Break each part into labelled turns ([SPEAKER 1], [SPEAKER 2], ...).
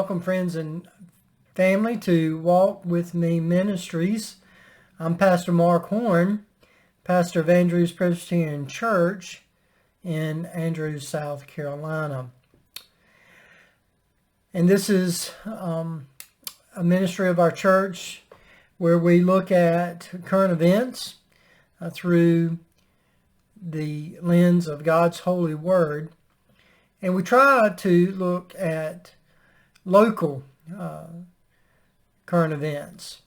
[SPEAKER 1] welcome friends and family to Walk With Me Ministries. I'm Pastor Mark Horn, pastor of Andrews Presbyterian Church in Andrews, South Carolina. And this is a ministry of our church where we look at current events through the lens of God's holy word. And we try to look at local current events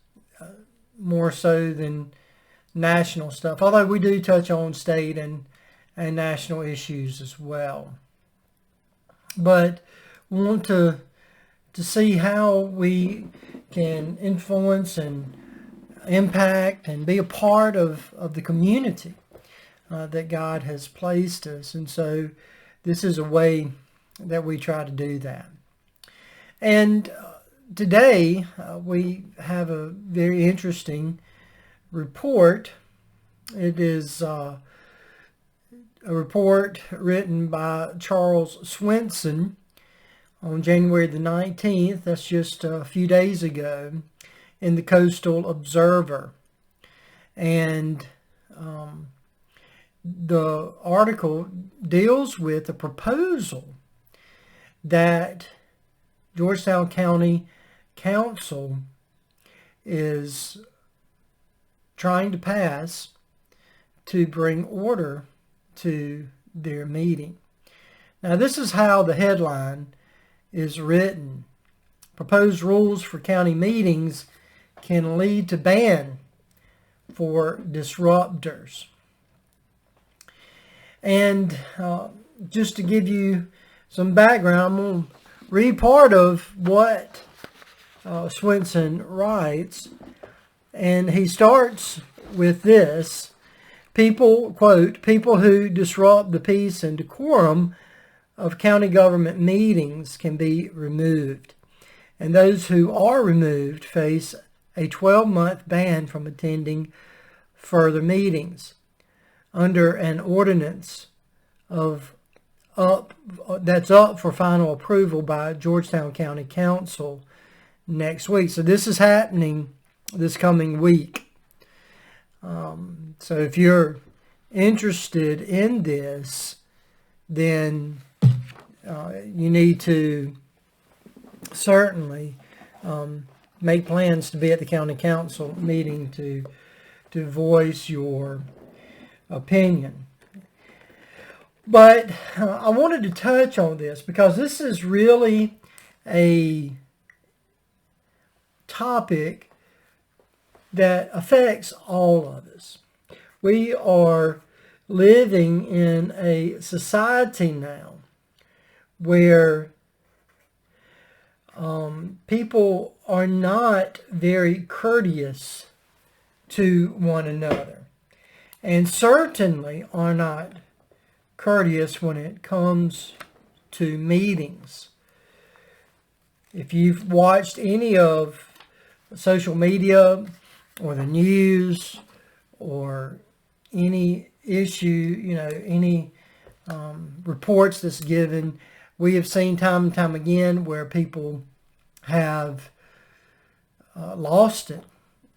[SPEAKER 1] more so than national stuff, although we do touch on state and national issues as well. But we want to see how we can influence and impact and be a part of the community that God has placed us. And so this is a way that we try to do that. And today we have a very interesting report. It is a report written by Charles Swenson on January the 19th. That's just a few days ago in the Coastal Observer. And the article deals with a proposal that Georgetown County Council is trying to pass to bring order to their meeting. Now, this is how the headline is written. Proposed rules for county meetings can lead to ban for disruptors. And just to give you some background, I'm going to read part of what Swenson writes. And he starts with this. People, quote, people who disrupt the peace and decorum of county government meetings can be removed. And those who are removed face a 12-month ban from attending further meetings under an ordinance that's up for final approval by Georgetown County Council next week. So this is happening this coming week. So if you're interested in this, then you need to certainly make plans to be at the county council meeting to voice your opinion. But I wanted to touch on this because this is really a topic that affects all of us. We are living in a society now where people are not very courteous to one another, and certainly are not courteous when it comes to meetings. If you've watched any of social media or the news or any issue, any reports that's given, we have seen time and time again where people have lost it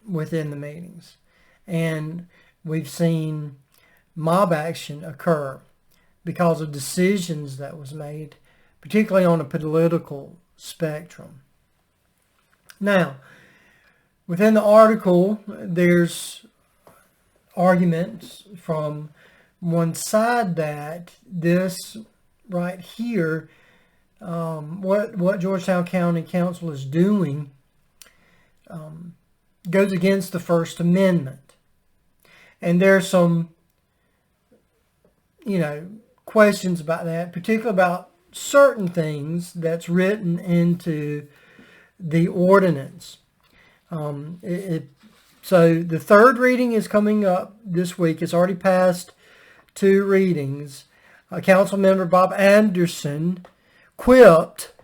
[SPEAKER 1] within the meetings. And we've seen mob action occur because of decisions that was made, particularly on a political spectrum. Now, within the article, there's arguments from one side that this right here, what Georgetown County Council is doing, goes against the First Amendment. And there's some, questions about that, particularly about certain things that's written into the ordinance. So the third reading is coming up this week. It's already passed 2 readings. Council member Bob Anderson quipped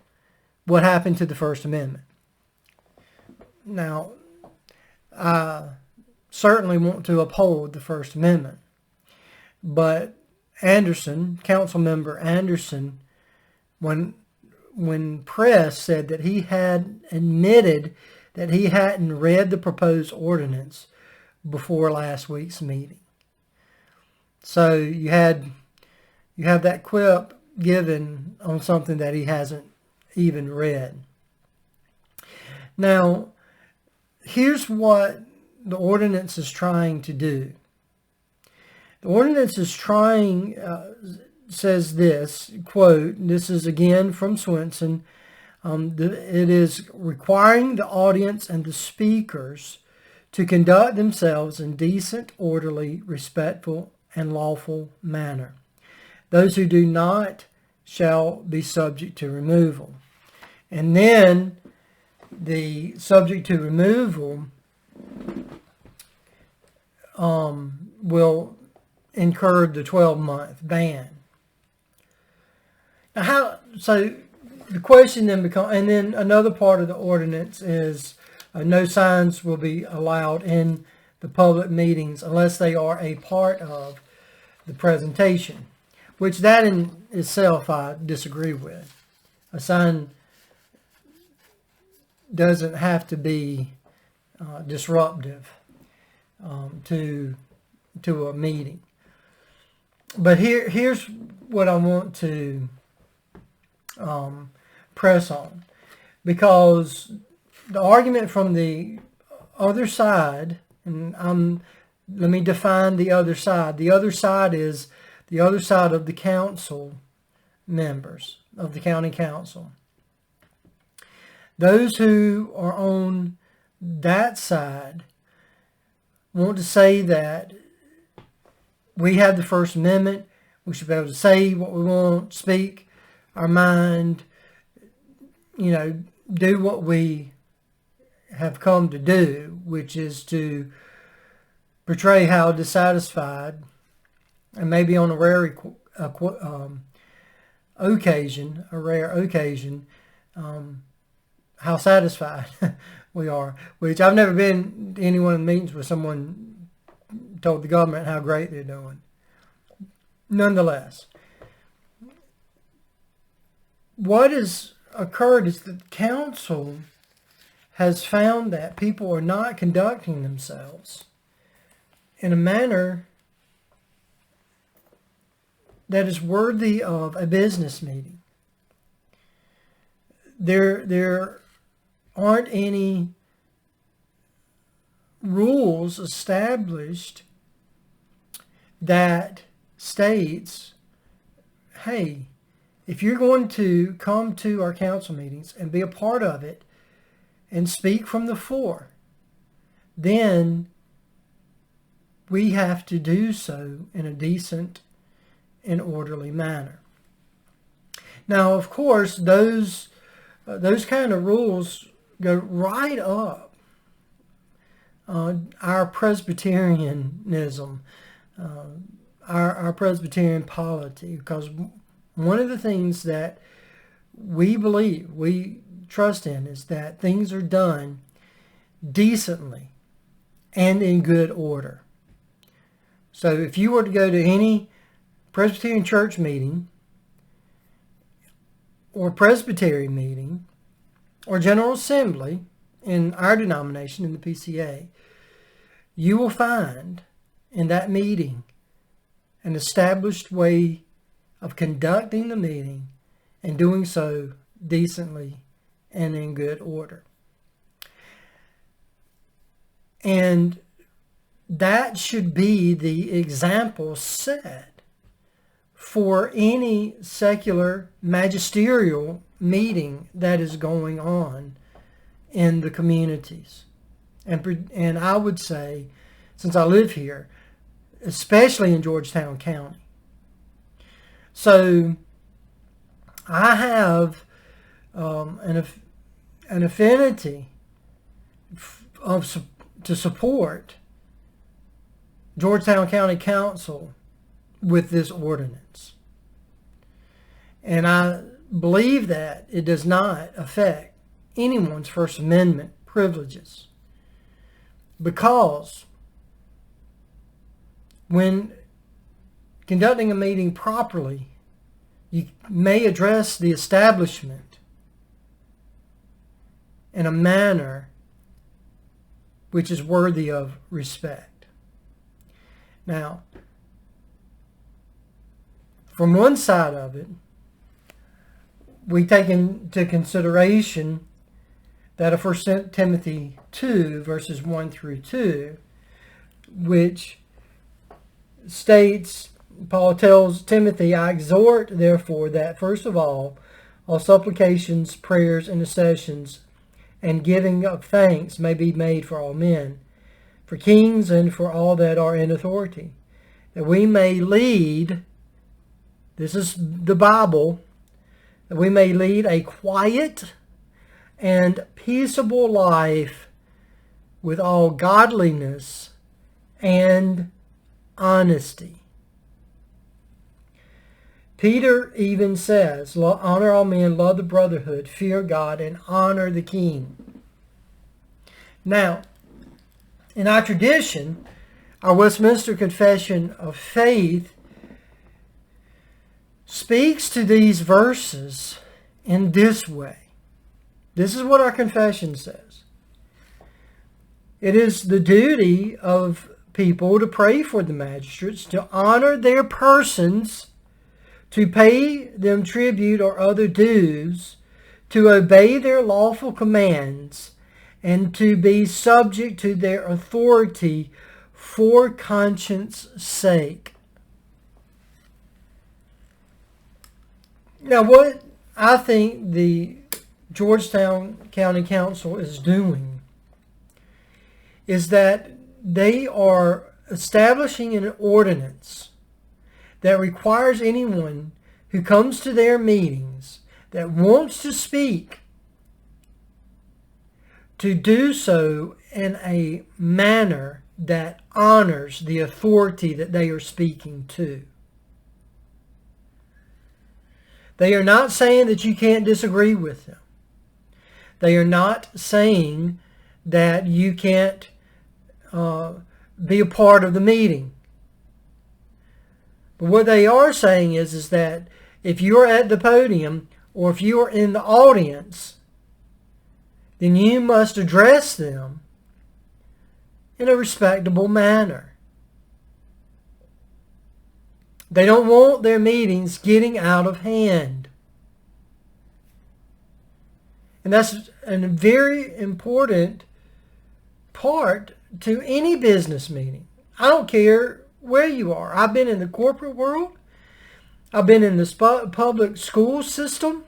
[SPEAKER 1] what happened to the First Amendment. Now, I certainly want to uphold the First Amendment, but Council member Anderson, when when pressed, said that he had admitted that he hadn't read the proposed ordinance before last week's meeting. So you have that quip given on something that he hasn't even read. Now, here's what the ordinance is trying to do. The ordinance is says this, quote, this is again from Swenson, it is requiring the audience and the speakers to conduct themselves in decent, orderly, respectful, and lawful manner. Those who do not shall be subject to removal. And then the subject to removal will incur the 12-month ban. Now, so the question then becomes, and then another part of the ordinance is no signs will be allowed in the public meetings unless they are a part of the presentation, which that in itself I disagree with. A sign doesn't have to be disruptive to a meeting. But here's what I want to press on, because the argument from the other side, and let me define the other side. The other side is the other side of the council members of the county council. Those who are on that side want to say that we have the First Amendment. We should be able to say what we want, speak our mind, do what we have come to do, which is to portray how dissatisfied, and maybe on a rare occasion, how satisfied we are, which I've never been to any one of the meetings where someone told the government how great they're doing. Nonetheless, what has occurred is that the council has found that people are not conducting themselves in a manner that is worthy of a business meeting. There aren't any rules established that states, hey, if you're going to come to our council meetings and be a part of it and speak from the floor, then we have to do so in a decent and orderly manner. Now, of course, those kind of rules go right up our Presbyterianism, our Presbyterian polity, because one of the things that we believe, we trust in, is that things are done decently and in good order. So if you were to go to any Presbyterian church meeting or Presbyterian meeting or General Assembly in our denomination, in the PCA, you will find in that meeting an established way of conducting the meeting and doing so decently and in good order. And that should be the example set for any secular magisterial meeting that is going on in the communities. And I would say, since I live here, especially in Georgetown County. So I have an affinity to support Georgetown County Council with this ordinance. And I believe that it does not affect anyone's First Amendment privileges, because when conducting a meeting properly, you may address the establishment in a manner which is worthy of respect. Now, from one side of it, we take into consideration that of 1 Timothy 2, verses 1 through 2, which states, Paul tells Timothy, I exhort, therefore, that first of all supplications, prayers, intercessions, and giving of thanks may be made for all men, for kings and for all that are in authority, that we may lead, this is the Bible, that we may lead a quiet and peaceable life with all godliness and honesty. Peter even says, honor all men, love the brotherhood, fear God, and honor the king. Now, in our tradition, our Westminster Confession of Faith speaks to these verses in this way. This is what our confession says. It is the duty of people to pray for the magistrates, to honor their persons, to pay them tribute or other dues, to obey their lawful commands, and to be subject to their authority for conscience sake. Now, what I think the Georgetown County Council is doing is that they are establishing an ordinance that requires anyone who comes to their meetings that wants to speak to do so in a manner that honors the authority that they are speaking to. They are not saying that you can't disagree with them. They are not saying that you can't be a part of the meeting. But what they are saying is that if you're at the podium or if you are in the audience, then you must address them in a respectable manner. They don't want their meetings getting out of hand. And that's a very important part to any business meeting. I don't care where you are. I've been in the corporate world. I've been in the public school system.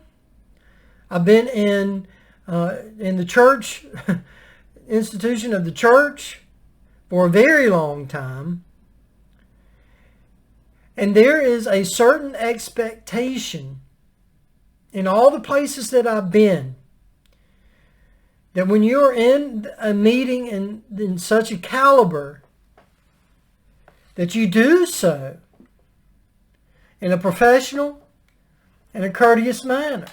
[SPEAKER 1] I've been in the church, institution of the church for a very long time. And there is a certain expectation in all the places that I've been that when you're in a meeting in such a caliber, that you do so in a professional and a courteous manner.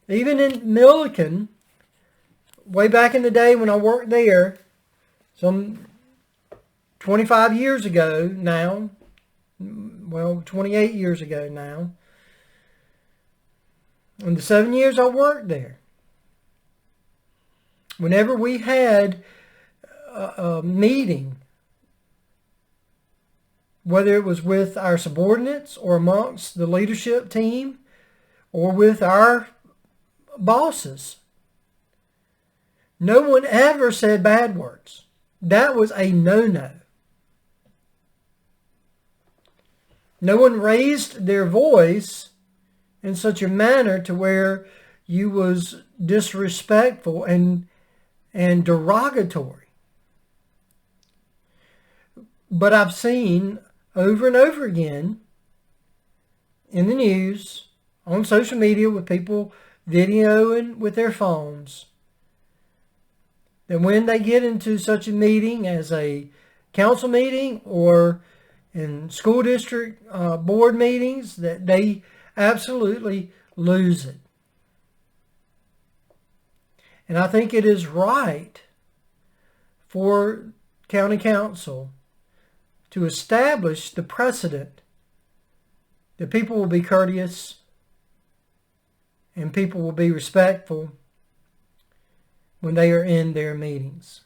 [SPEAKER 1] Even in Milliken, way back in the day when I worked there, some 25 years ago now, well, 28 years ago now, in the 7 years I worked there, whenever we had a meeting, whether it was with our subordinates or amongst the leadership team or with our bosses, no one ever said bad words. That was a no-no. No one raised their voice in such a manner to where you was disrespectful and derogatory. But I've seen over and over again in the news, on social media, with people videoing with their phones, that when they get into such a meeting as a council meeting or in school district board meetings, that they absolutely lose it. And I think it is right for county council to establish the precedent that people will be courteous and people will be respectful when they are in their meetings.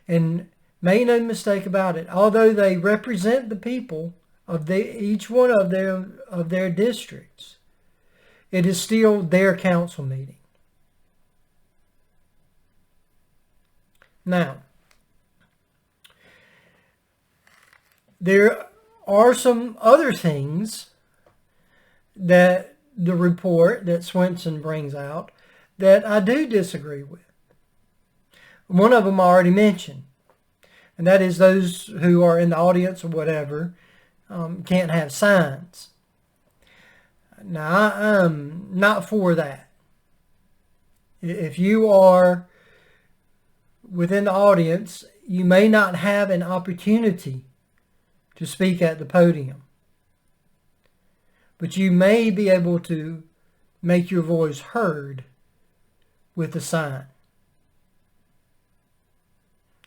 [SPEAKER 1] And make no mistake about it, although they represent the people of each one of their districts, it is still their council meeting. Now, there are some other things that the report that Swenson brings out that I do disagree with. One of them I already mentioned, and that is those who are in the audience or whatever can't have signs. Now, I'm not for that. If you are within the audience, you may not have an opportunity to speak at the podium, but you may be able to make your voice heard with a sign.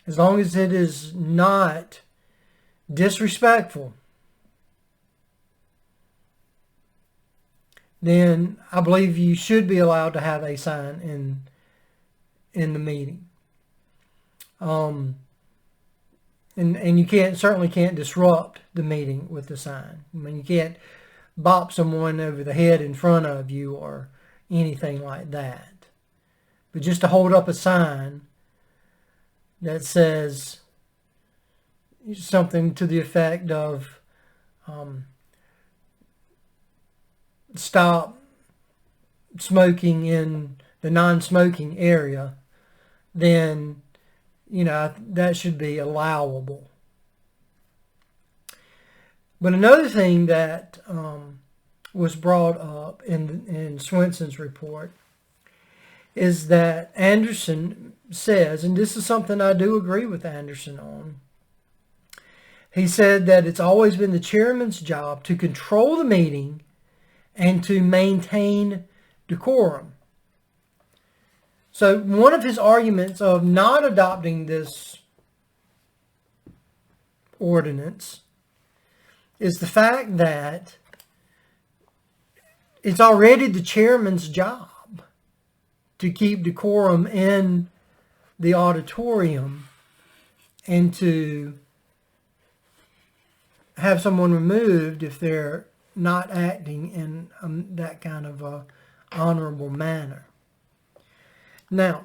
[SPEAKER 1] As long as it is not disrespectful, then I believe you should be allowed to have a sign in the meeting. And you certainly can't disrupt the meeting with the sign. I mean, you can't bop someone over the head in front of you or anything like that. But just to hold up a sign that says something to the effect of stop smoking in the non-smoking area, then that should be allowable. But another thing that was brought up in Swenson's report is that Anderson says, and this is something I do agree with Anderson on, he said that it's always been the chairman's job to control the meeting and to maintain decorum. So one of his arguments of not adopting this ordinance is the fact that it's already the chairman's job to keep decorum in the auditorium and to have someone removed if they're not acting in that kind of a honorable manner. Now,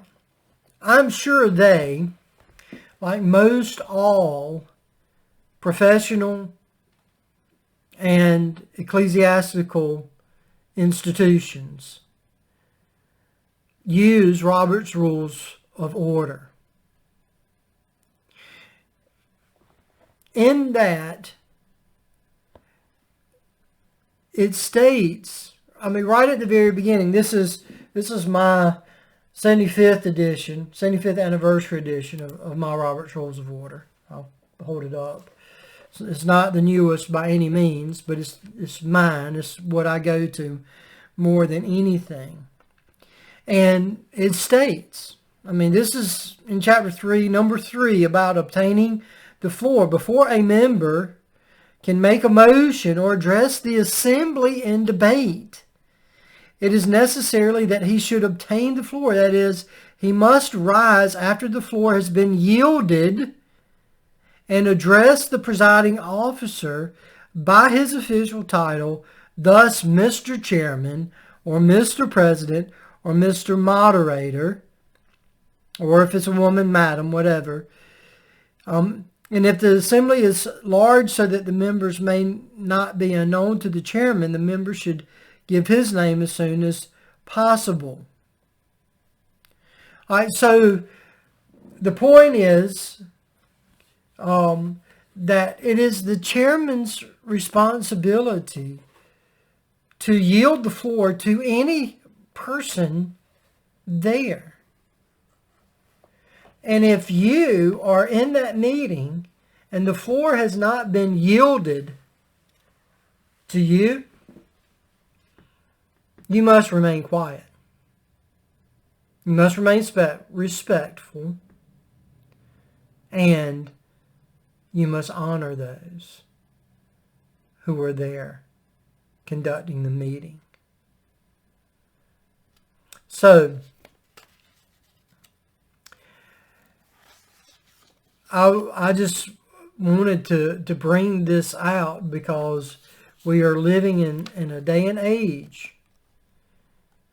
[SPEAKER 1] I'm sure they, like most all professional and ecclesiastical institutions, use Robert's Rules of Order. In that, it states, right at the very beginning, this is my 75th edition, 75th anniversary edition of my Robert's Rules of Order. I'll hold it up. It's not the newest by any means, but it's mine. It's what I go to more than anything. And it states, this is in chapter 3, number 3, about obtaining the floor. Before a member can make a motion or address the assembly in debate, it is necessarily that he should obtain the floor. That is, he must rise after the floor has been yielded and address the presiding officer by his official title, thus Mr. Chairman or Mr. President or Mr. Moderator, or if it's a woman, Madam, whatever. And if the assembly is large so that the members may not be unknown to the chairman, the member should give his name as soon as possible. All right, so the point is that it is the chairman's responsibility to yield the floor to any person there. And if you are in that meeting and the floor has not been yielded to you, you must remain quiet. You must remain respectful, and you must honor those who are there conducting the meeting. So, I just wanted to bring this out because we are living in a day and age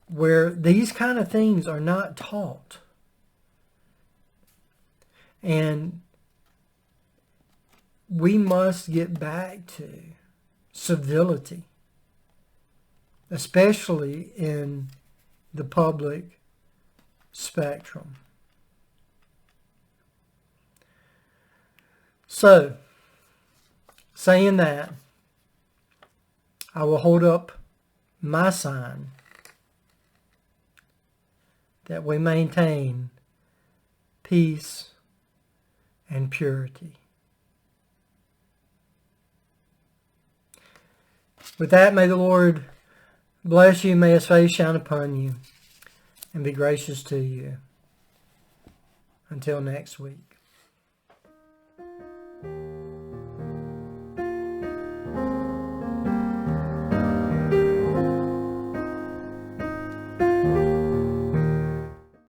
[SPEAKER 1] where these kind of things are not taught. And we must get back to civility, especially in the public spectrum. So, saying that, I will hold up my sign that we maintain peace and purity. With that, may the Lord bless you, may His face shine upon you, and be gracious to you. Until next week.